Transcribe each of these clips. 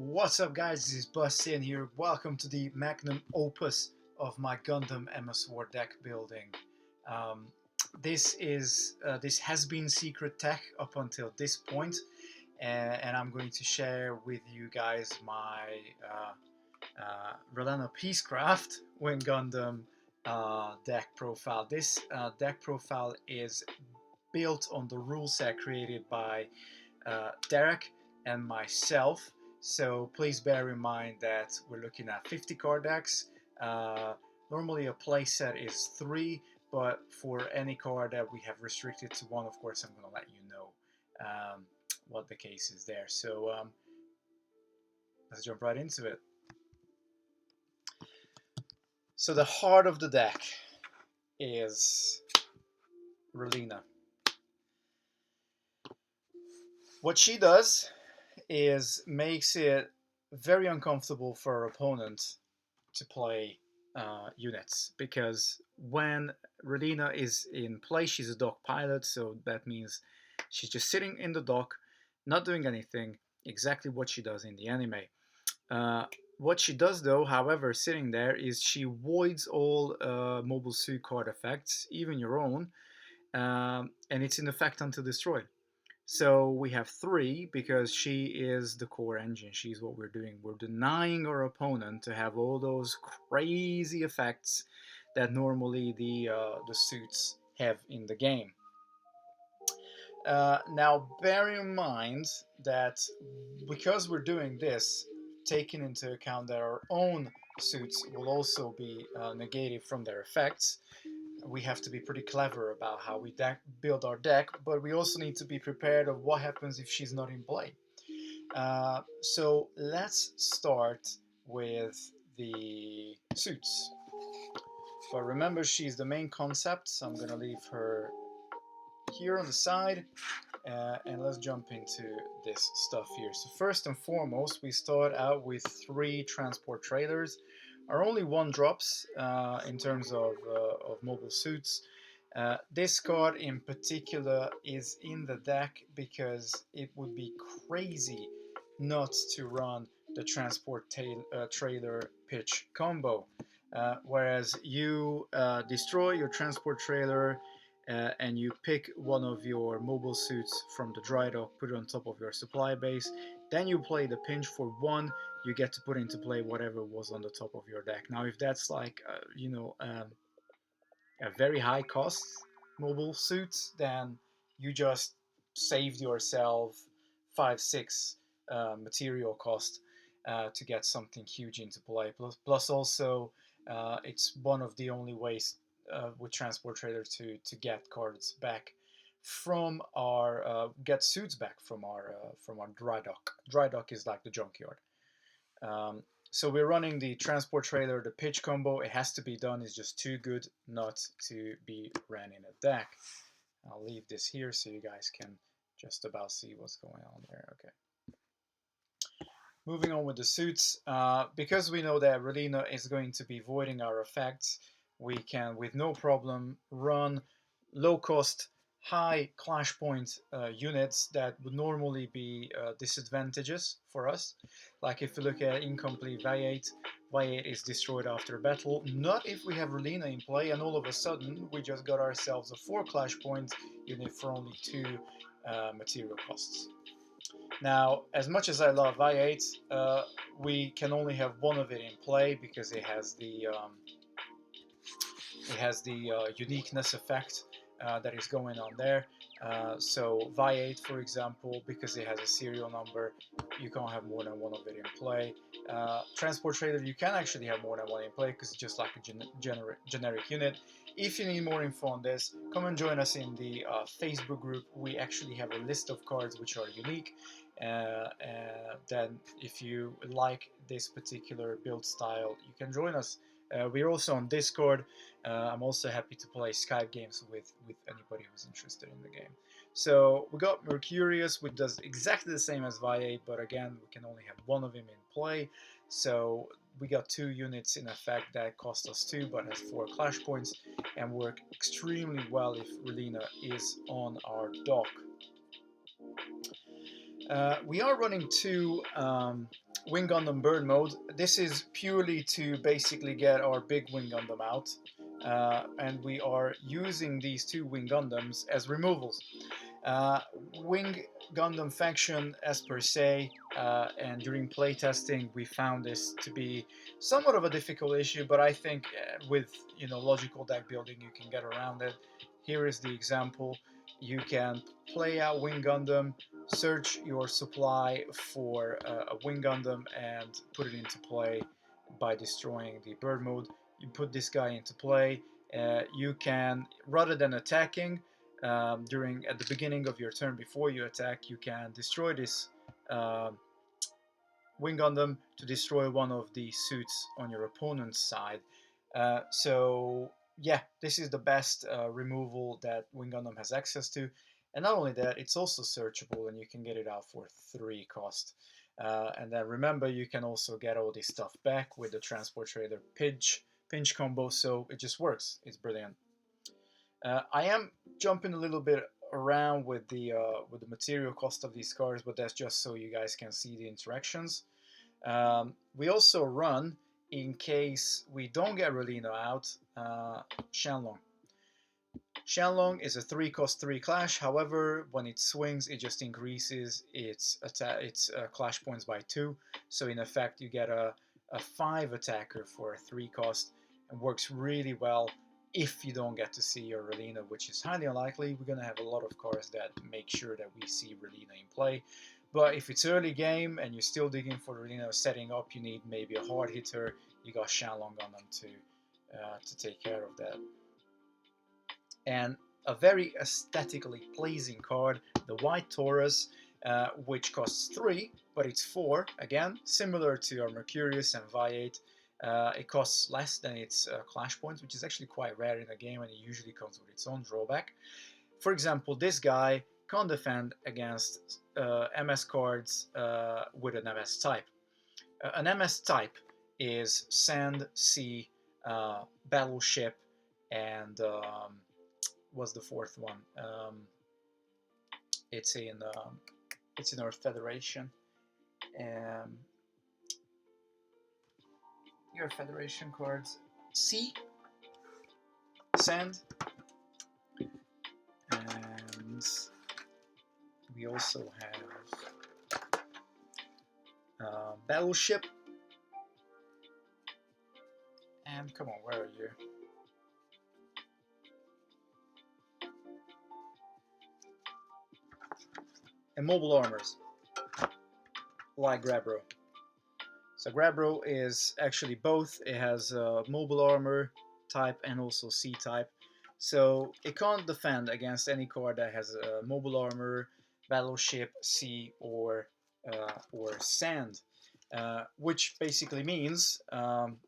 What's up, guys? This is Saiyan here. Welcome to the magnum opus of my Gundam MS4 deck building. Um, this has been secret tech up until this point, and I'm going to share with you guys my Relena Peacecraft Wing Gundam deck profile. This deck profile is built on the rule set created by Derek and myself. So please bear in mind that we're looking at 50 card decks. Normally a playset is 3, but for any card that we have restricted to 1, of course, I'm going to let you know what the case is there. So let's jump right into it. So the heart of the deck is Relena. What she does is makes it very uncomfortable for our opponent to play units, because when Relena is in play, she's a dock pilot, so that means she's just sitting in the dock, not doing anything, exactly what she does in the anime. What she does, though, however, sitting there, is she voids all mobile suit card effects, even your own, and it's in effect until destroyed. So we have 3 because she is the core engine. She's what we're doing. We're denying our opponent to have all those crazy effects that normally the suits have in the game. Now, bear in mind that because we're doing this, taking into account that our own suits will also be negated from their effects, we have to be pretty clever about how we build our deck, but we also need to be prepared of what happens if she's not in play. So let's start with the suits. But remember, she's the main concept, so I'm going to leave her here on the side, and let's jump into this stuff here. So first and foremost, we start out with 3 transport trailers. Are only 1 drops in terms of mobile suits. This card in particular is in the deck because it would be crazy not to run the transport trailer pitch combo. Whereas you destroy your transport trailer and you pick one of your mobile suits from the dry dock, put it on top of your supply base, then you play the pinch for 1, you get to put into play whatever was on the top of your deck. Now, if that's like, a very high cost mobile suit, then you just saved yourself 5-6 material cost to get something huge into play. Plus also, it's one of the only ways with transport trailer to get cards back from our get suits back from our dry dock. Dry dock is like the junkyard. So we're running the transport trailer, the pitch combo. It has to be done. It's just too good not to be ran in a deck. I'll leave this here so you guys can just about see what's going on there. Okay. Moving on with the suits, because we know that Relena is going to be voiding our effects, we can with no problem run low cost, high clash point units that would normally be disadvantages for us. Like if you look at incomplete V8, V8 is destroyed after battle. Not if we have Relena in play and all of a sudden we just got ourselves a 4 clash point unit for only 2 material costs. Now, as much as I love V8, we can only have 1 of it in play because it has the uniqueness effect that is going on there. So Vi8, for example, because it has a serial number, you can't have more than 1 of it in play. Transport Trader, you can actually have more than 1 in play because it's just like a generic unit. If you need more info on this, come and join us in the Facebook group. We actually have a list of cards which are unique. Then if you like this particular build style, you can join us. We're also on Discord. I'm also happy to play Skype games with anybody who's interested in the game. So we got Mercurius, which does exactly the same as Vi8, but again, we can only have 1 of him in play. So we got 2 units in effect that cost us 2, but has 4 clash points and work extremely well if Relena is on our dock. We are running 2 Wing Gundam Bird Mode. This is purely to basically get our big Wing Gundam out. And we are using these two Wing Gundams as removals. Uh, Wing Gundam faction as per se, and during playtesting we found this to be somewhat of a difficult issue, but I think with logical deck building you can get around it. Here is the example. You can play out Wing Gundam, search your supply for a Wing Gundam and put it into play by destroying the bird mode. You put this guy into play. You can, rather than attacking, at the beginning of your turn before you attack, you can destroy this Wing Gundam to destroy one of the suits on your opponent's side. So yeah, this is the best removal that Wing Gundam has access to. And not only that, it's also searchable and you can get it out for 3 cost. And then remember, you can also get all this stuff back with the Transport Trader pinch combo, so it just works. It's brilliant. I am jumping a little bit around with the material cost of these cards, but that's just so you guys can see the interactions. We also run, in case we don't get Relena out, Shenlong. Shenlong is a 3 cost 3 clash. However, when it swings, it just increases its clash points by 2. So in effect, you get a 5 attacker for a 3 cost, and works really well if you don't get to see your Relena, which is highly unlikely. We're going to have a lot of cards that make sure that we see Relena in play. But if it's early game and you're still digging for Relena setting up, you need maybe a hard hitter. You got Shenlong on them to take care of that. And a very aesthetically pleasing card, the White Taurus, which costs 3, but it's 4, again, similar to our Mercurius and Viate. It costs less than its clash points, which is actually quite rare in the game, and it usually comes with its own drawback. For example, this guy can't defend against MS cards with an MS type. An MS type is Sand, Sea, Battleship, and what's the 4th one? It's in Earth Federation. Your Federation cards: Sea, Sand, and we also have Battleship. And come on, where are you? And mobile armors, like Grabro. So Grabro is actually both. It has mobile armor type and also sea type. So it can't defend against any card that has mobile armor, battleship, sea, or sand. Which basically means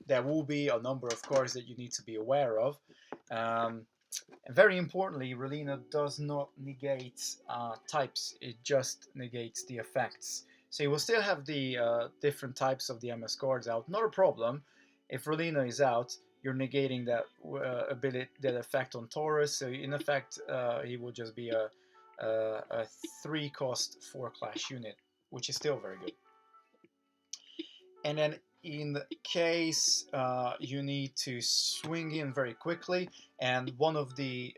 there will be a number of cards that you need to be aware of. And very importantly, Relena does not negate types, it just negates the effects. So you will still have the different types of the MS cards out, not a problem. If Relena is out, you're negating that that effect on Taurus, so in effect he will just be a 3 cost 4 clash unit, which is still very good. And then in case you need to swing in very quickly, and one of the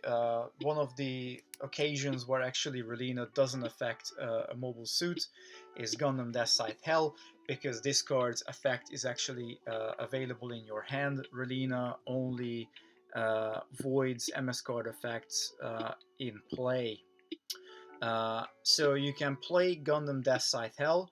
occasions where actually Relena doesn't affect a mobile suit is Gundam Death Scythe Hell, because this card's effect is actually available in your hand. Relena only voids MS card effects in play. So you can play Gundam Death Scythe Hell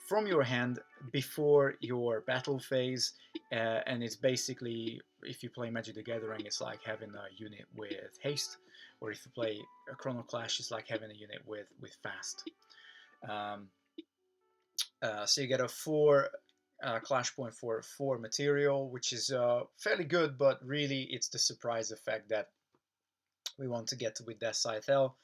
from your hand before your battle phase, and it's basically, if you play Magic the Gathering, it's like having a unit with haste, or if you play a Chrono Clash, it's like having a unit with fast. So you get a 4 clash point for 4 material, which is fairly good, but really it's the surprise effect that we want to get with Death Scythe Hell.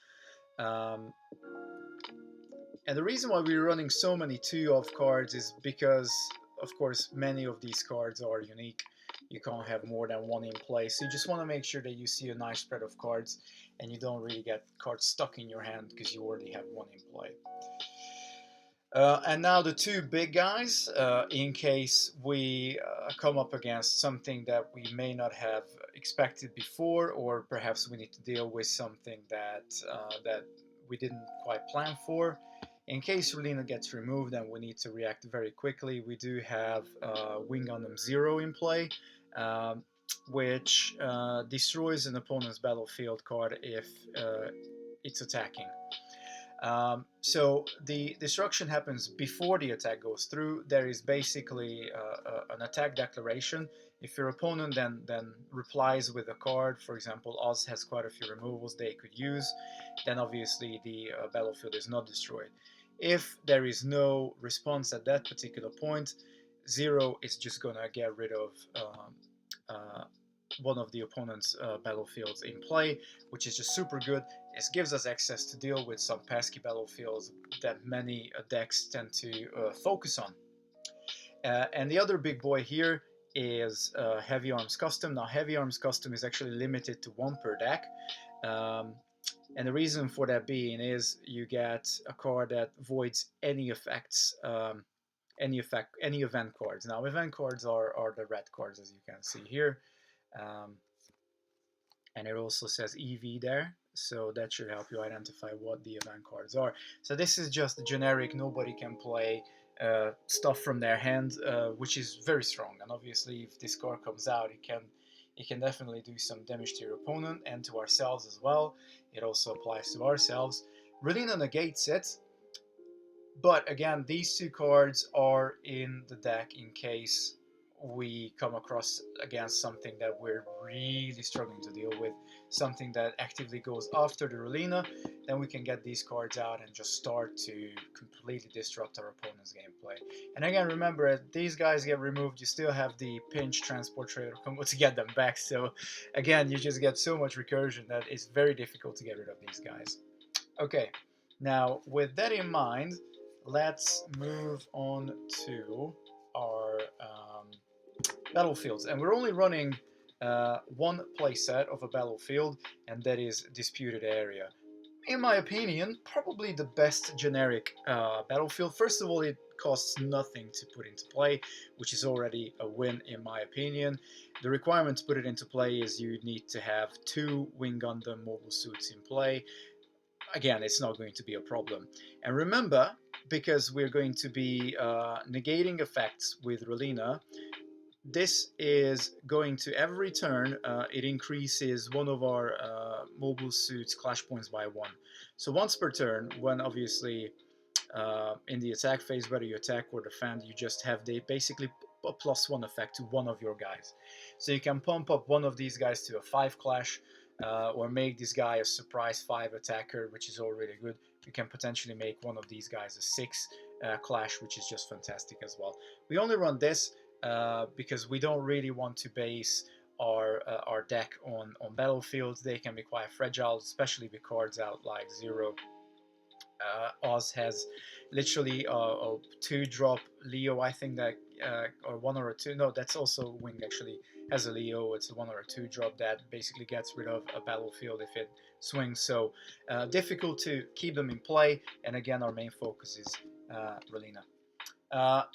And the reason why we're running so many 2-of cards is because, of course, many of these cards are unique. You can't have more than 1 in play, so you just want to make sure that you see a nice spread of cards and you don't really get cards stuck in your hand because you already have 1 in play. And now the two big guys, in case we come up against something that we may not have expected before, or perhaps we need to deal with something that we didn't quite plan for. In case Relena gets removed and we need to react very quickly, we do have Wing Gundam Zero in play, um, which destroys an opponent's battlefield card if it's attacking. So the destruction happens before the attack goes through. There is basically an attack declaration. If your opponent then replies with a card, for example, Oz has quite a few removals they could use, then obviously the battlefield is not destroyed. If there is no response at that particular point, Zero is just gonna get rid of uh, one of the opponent's battlefields in play, which is just super good. It gives us access to deal with some pesky battlefields that many decks tend to focus on. And the other big boy here is Heavy Arms Custom. Now, Heavy Arms Custom is actually limited to one per deck. Um, and the reason for that being is you get a card that voids any effects, any event cards. Now, event cards are the red cards, as you can see here. Um, and it also says EV there, so that should help you identify what the event cards are. So this is just generic, nobody can play stuff from their hand, which is very strong. And obviously, if this card comes out, it can definitely do some damage to your opponent and to ourselves as well. It also applies to ourselves. Relena negates it, but again, these two cards are in the deck in case we come across against something that we're really struggling to deal with, something that actively goes after the Relena, then we can get these cards out and just start to completely disrupt our opponent's gameplay. And again, remember, if these guys get removed, you still have the pinch transport trader combo to get them back, so again, you just get so much recursion that it's very difficult to get rid of these guys. Okay, now with that in mind, let's move on to our battlefields. And we're only running one playset of a battlefield, and that is Disputed Area. In my opinion, probably the best generic battlefield. First of all, it costs nothing to put into play, which is already a win in my opinion. The requirement to put it into play is you need to have 2 Wing Gundam mobile suits in play. Again, it's not going to be a problem. And remember, because we're going to be negating effects with Relena, this is going to every turn, it increases one of our mobile suits clash points by 1. So once per turn, when obviously in the attack phase, whether you attack or defend, you just have the basically a +1 effect to one of your guys. So you can pump up one of these guys to a 5 clash, or make this guy a surprise 5 attacker, which is already good. You can potentially make one of these guys a 6 clash, which is just fantastic as well. We only run this because we don't really want to base our deck on battlefields. They can be quite fragile, especially with cards out like Zero. Oz has literally a 2-drop Leo, I think that, or 1 or a 2. No, that's also Wing actually has a Leo. It's a 1 or a 2-drop that basically gets rid of a battlefield if it swings. So difficult to keep them in play. And again, our main focus is Relena.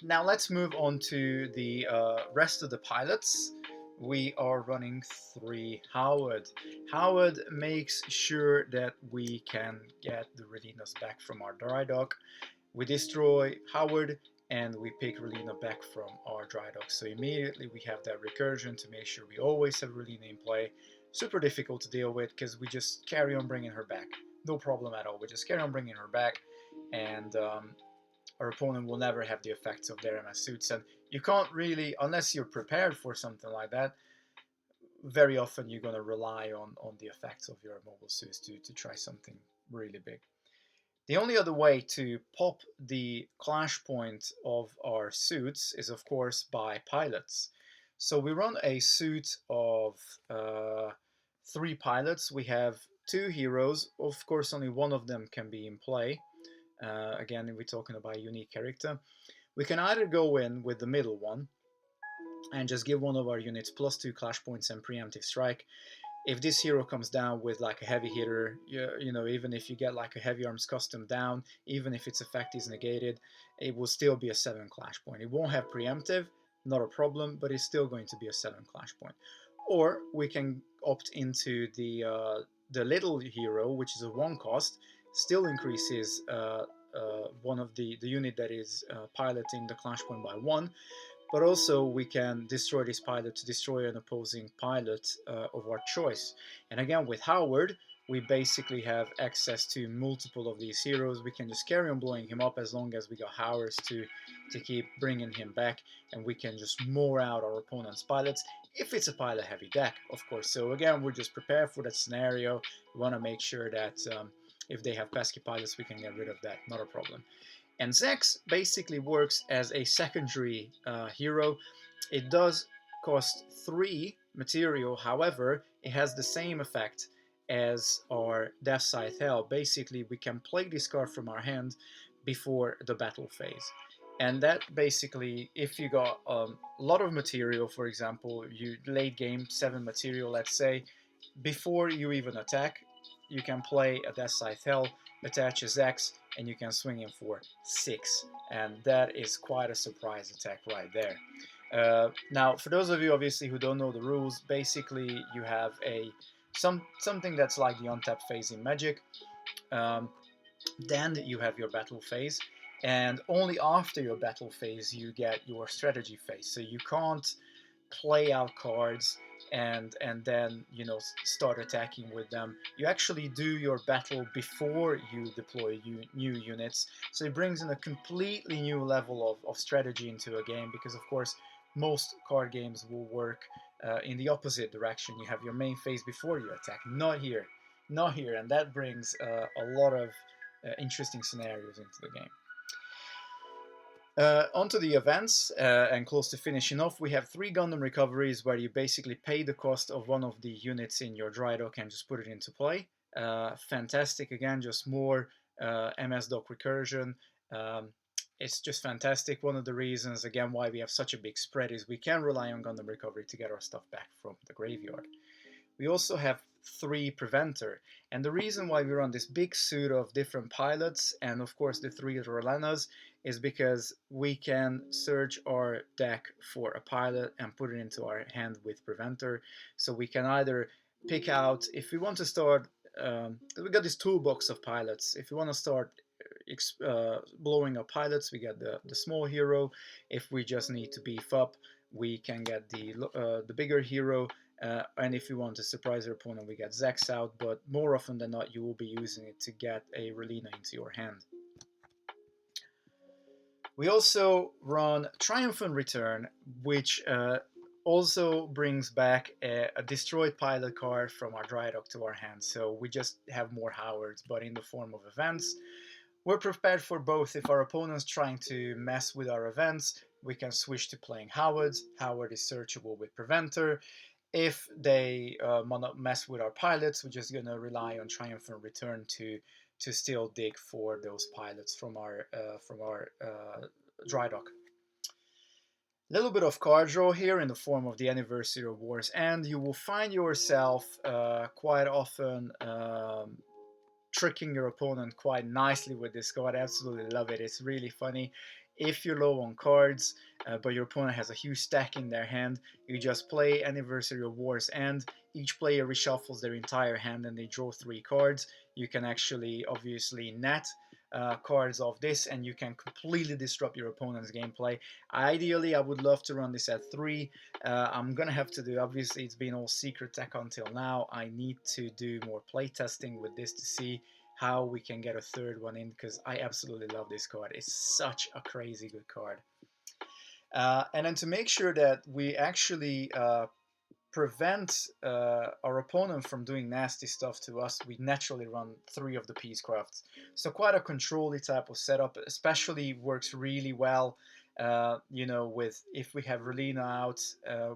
Now let's move on to the rest of the pilots. We are running 3 Howard. Howard makes sure that we can get the Relenas back from our dry dock. We destroy Howard and we pick Relena back from our dry dock. So immediately we have that recursion to make sure we always have Relena in play. Super difficult to deal with because we just carry on bringing her back. No problem at all. We just carry on bringing her back, and our opponent will never have the effects of their MS suits. And you can't really, unless you're prepared for something like that, very often you're going to rely on the effects of your mobile suits to try something really big. The only other way to pop the clash point of our suits is, of course, by pilots. So we run a suit of 3 pilots. We have 2 heroes. Of course, only one of them can be in play. Again, we're talking about a unique character. We can either go in with the middle one and just give one of our units +2 clash points and preemptive strike. if this hero comes down with like a heavy hitter, you know, even if you get like a heavy arms custom down, even if its effect is negated, it will still be a 7 clash point. It won't have preemptive, not a problem, but it's still going to be a 7 clash point. Or we can opt into the little hero, which is a 1 cost, still increases one of the unit that is piloting the clash point by 1, but also we can destroy this pilot to destroy an opposing pilot of our choice. And again, with Howard, we basically have access to multiple of these heroes. We can just carry on blowing him up as long as we got Howards to keep bringing him back, and we can just moor out our opponent's pilots if it's a pilot heavy deck, of course. So again, we're just prepared for that scenario. We want to make sure that if they have pesky pilots, we can get rid of that, not a problem. And Zex basically works as a secondary hero. It does cost 3 material, however, it has the same effect as our Death Scythe Hell. Basically, we can play this card from our hand before the battle phase. And that basically, if you got a lot of material, for example, you late game 7 material, let's say, before you even attack, you can play a Death Scythe Hell, attach a Zex, and you can swing him for 6. And that is quite a surprise attack right there. Now, for those of you obviously who don't know the rules, basically you have something that's like the untap phase in Magic. Then you have your battle phase, and only after your battle phase you get your strategy phase. So you can't play out cards and then, you know, start attacking with them. You actually do your battle before you deploy new units, so it brings in a completely new level of strategy into a game, because of course most card games will work in the opposite direction. You have your main phase before you attack, not here, not here, and that brings a lot of interesting scenarios into the game. Onto the events, and close to finishing off, we have 3 Gundam recoveries where you basically pay the cost of one of the units in your dry dock and just put it into play. Fantastic, again, just more MS dock recursion. It's just fantastic. One of the reasons, again, why we have such a big spread is we can rely on Gundam recovery to get our stuff back from the graveyard. We also have 3 Preventer, and the reason why we run this big suit of different pilots and of course the 3 Relenas is because we can search our deck for a pilot and put it into our hand with Preventer. So we can either pick out, if we want to start, we got this toolbox of pilots. If we want to start blowing up pilots, we get the small hero. If we just need to beef up, we can get the bigger hero. And if you want to surprise your opponent, we get Zex out, but more often than not, you will be using it to get a Relena into your hand. We also run Triumphant Return, which also brings back a destroyed pilot card from our dry dock to our hand. So we just have more Howards, but in the form of events. We're prepared for both. If our opponent's trying to mess with our events, we can switch to playing Howards. Howard is searchable with Preventer. If they want to mess with our pilots, we're just going to rely on Triumphant Return to still dig for those pilots from our dry dock. A little bit of card draw here in the form of the Anniversary of War's End. You will find yourself quite often tricking your opponent quite nicely with this card. I absolutely love it. It's really funny. If you're low on cards, but your opponent has a huge stack in their hand, you just play Anniversary of War's End. Each player reshuffles their entire hand and they draw 3 cards. You can actually obviously net cards of this, and you can completely disrupt your opponent's gameplay. Ideally, I would love to run this at 3. I'm gonna have to do, obviously it's been all secret tech until now. I need to do more playtesting with this to see how we can get a 3rd one in, because I absolutely love this card. It's such a crazy good card. And then to make sure that we actually prevent our opponent from doing nasty stuff to us, we naturally run 3 of the Peacecrafts. So quite a control-y type of setup, especially works really well, you know, with if we have Relena out,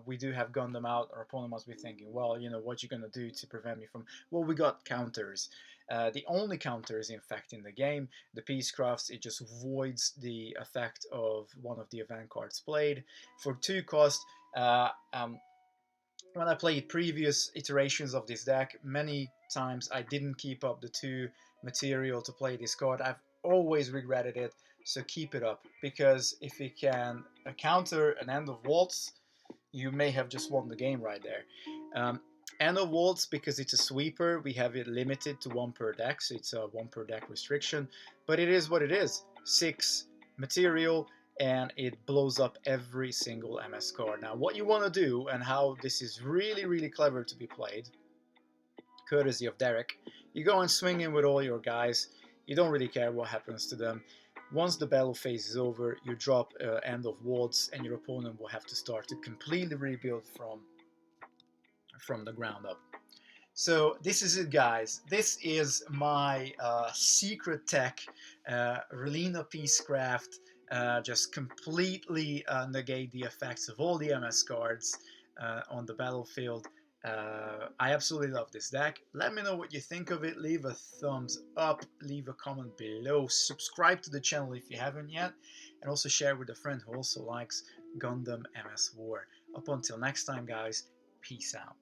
we do have Gundam out, our opponent must be thinking, well, you know, what you gonna do to prevent me from, well, we got counters. The only counters, in fact, in the game, the Peacecrafts, it just voids the effect of one of the event cards played. For 2 cost, when I played previous iterations of this deck, many times I didn't keep up the 2 material to play this card. I've always regretted it, so keep it up, because if you can counter an End of Waltz, you may have just won the game right there. Um, End of Waltz, because it's a sweeper, we have it limited to 1 per deck, so it's a 1 per deck restriction, but it is what it is. 6 material, and it blows up every single MS card. Now, what you want to do, and how this is really, really clever to be played, courtesy of Derek, you go and swing in with all your guys. You don't really care what happens to them. Once the battle phase is over, you drop End of Waltz, and your opponent will have to start to completely rebuild from the ground up. So this is it, guys. This is my secret tech, Relena Peacecraft. Just completely negate the effects of all the MS cards on the battlefield. I absolutely love this deck. Let me know what you think of it. Leave a thumbs up, leave a comment below, subscribe to the channel if you haven't yet, and also share with a friend who also likes Gundam MS War. Up until next time, guys, peace out.